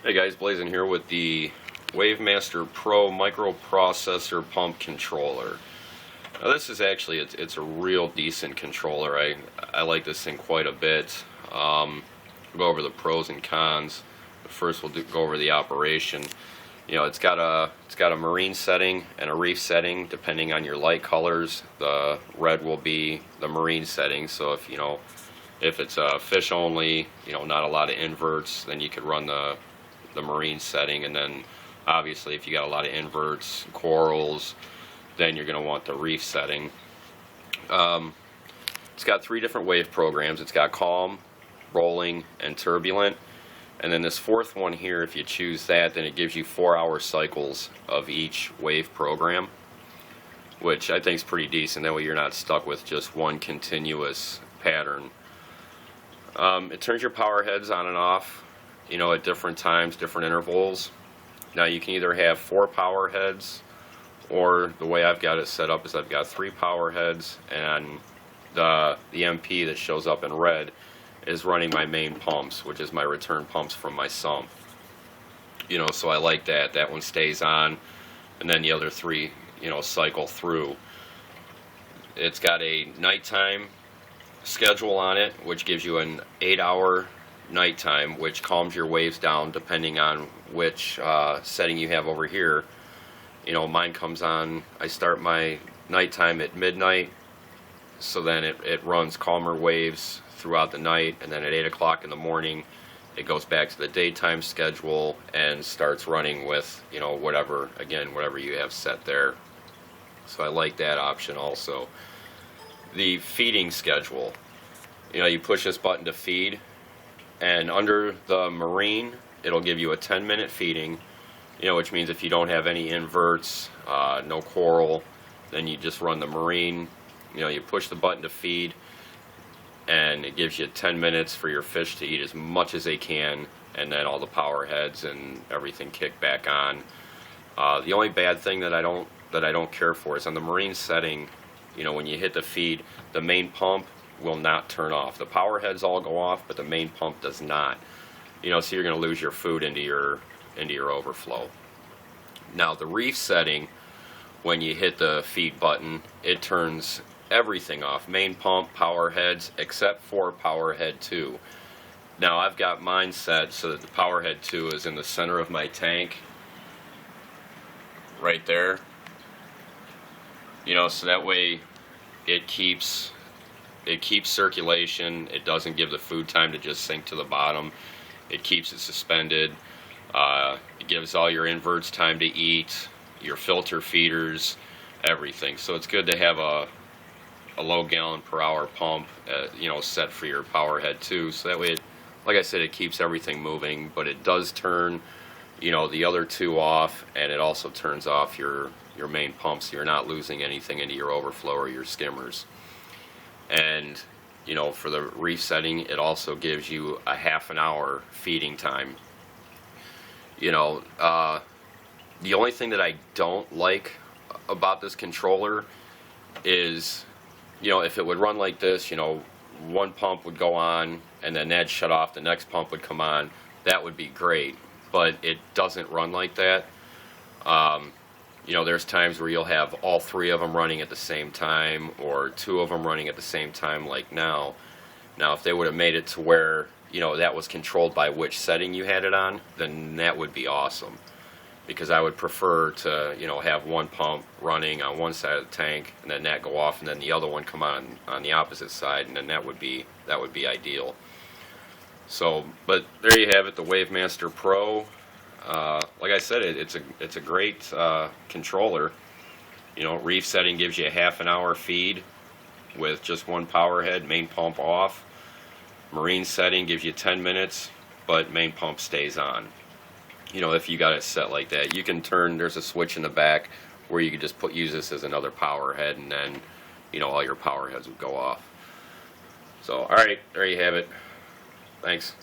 Hey guys, Blazing here with the Wavemaster Pro microprocessor pump controller. Now this is actually, it's a real decent controller. I like this thing quite a bit. We'll go over the pros and cons. But first we'll go over the operation. You know, it's got a marine setting and a reef setting depending on your light colors. The red will be the marine setting, so if it's a fish only, not a lot of inverts, then you could run the marine setting, and then obviously if you got a lot of inverts, corals, then you're going to want the reef setting. It's got 3 different wave programs. It's got calm, rolling, and turbulent, and then this fourth one here, if you choose that, then it gives you 4-hour cycles of each wave program, which I think is pretty decent. That way you're not stuck with just one continuous pattern. It turns your power heads on and off at different times, different intervals. Now you can either have 4 power heads, or the way I've got it set up is I've got 3 power heads, and the MP that shows up in red is running my main pumps, which is my return pumps from my sump. So I like that. That one stays on, and then the other 3, cycle through. It's got a nighttime schedule on it, which gives you an 8-hour nighttime, which calms your waves down depending on which setting you have over here. Mine comes on, I start my nighttime at midnight, so then it runs calmer waves throughout the night, and then at 8 o'clock in the morning it goes back to the daytime schedule and starts running with whatever you have set there. So I like that option also. The feeding schedule, you push this button to feed, and under the marine it'll give you a 10-minute feeding, which means if you don't have any inverts, no coral, then you just run the marine. You push the button to feed, and it gives you 10 minutes for your fish to eat as much as they can, and then all the power heads and everything kick back on. The only bad thing that I don't care for is on the marine setting. When you hit the feed, the main pump will not turn off. The power heads all go off, but the main pump does not. So you're going to lose your food into your overflow. Now the reef setting, when you hit the feed button, it turns everything off. Main pump, power heads, except for power head 2. Now I've got mine set so that the power head 2 is in the center of my tank, right there. So that way it keeps circulation. It doesn't give the food time to just sink to the bottom. It keeps it suspended. It gives all your inverts time to eat, your filter feeders, everything. So it's good to have a low gallon per hour pump, set for your power head too. So that way, like I said, it keeps everything moving, but it does turn, the other 2 off, and it also turns off your main pump, so you're not losing anything into your overflow or your skimmers. And for the reef setting, it also gives you a half an hour feeding time. The only thing that I don't like about this controller is, if it would run like this, one pump would go on and then that'd shut off, the next pump would come on, that would be great, but it doesn't run like that. There's times where you'll have all 3 of them running at the same time, or 2 of them running at the same time, like now. Now, if they would have made it to where, that was controlled by which setting you had it on, then that would be awesome. Because I would prefer to, have one pump running on one side of the tank, and then that go off, and then the other one come on the opposite side, and then that would be ideal. So, but there you have it, the Wavemaster Pro. Like I said, it's a great controller. Reef setting gives you a half an hour feed with just 1 power head, main pump off. Marine setting gives you 10 minutes, but main pump stays on. If you got it set like that, you can turn. There's a switch in the back where you can just use this as another power head, and then all your power heads would go off. So, all right, there you have it. Thanks.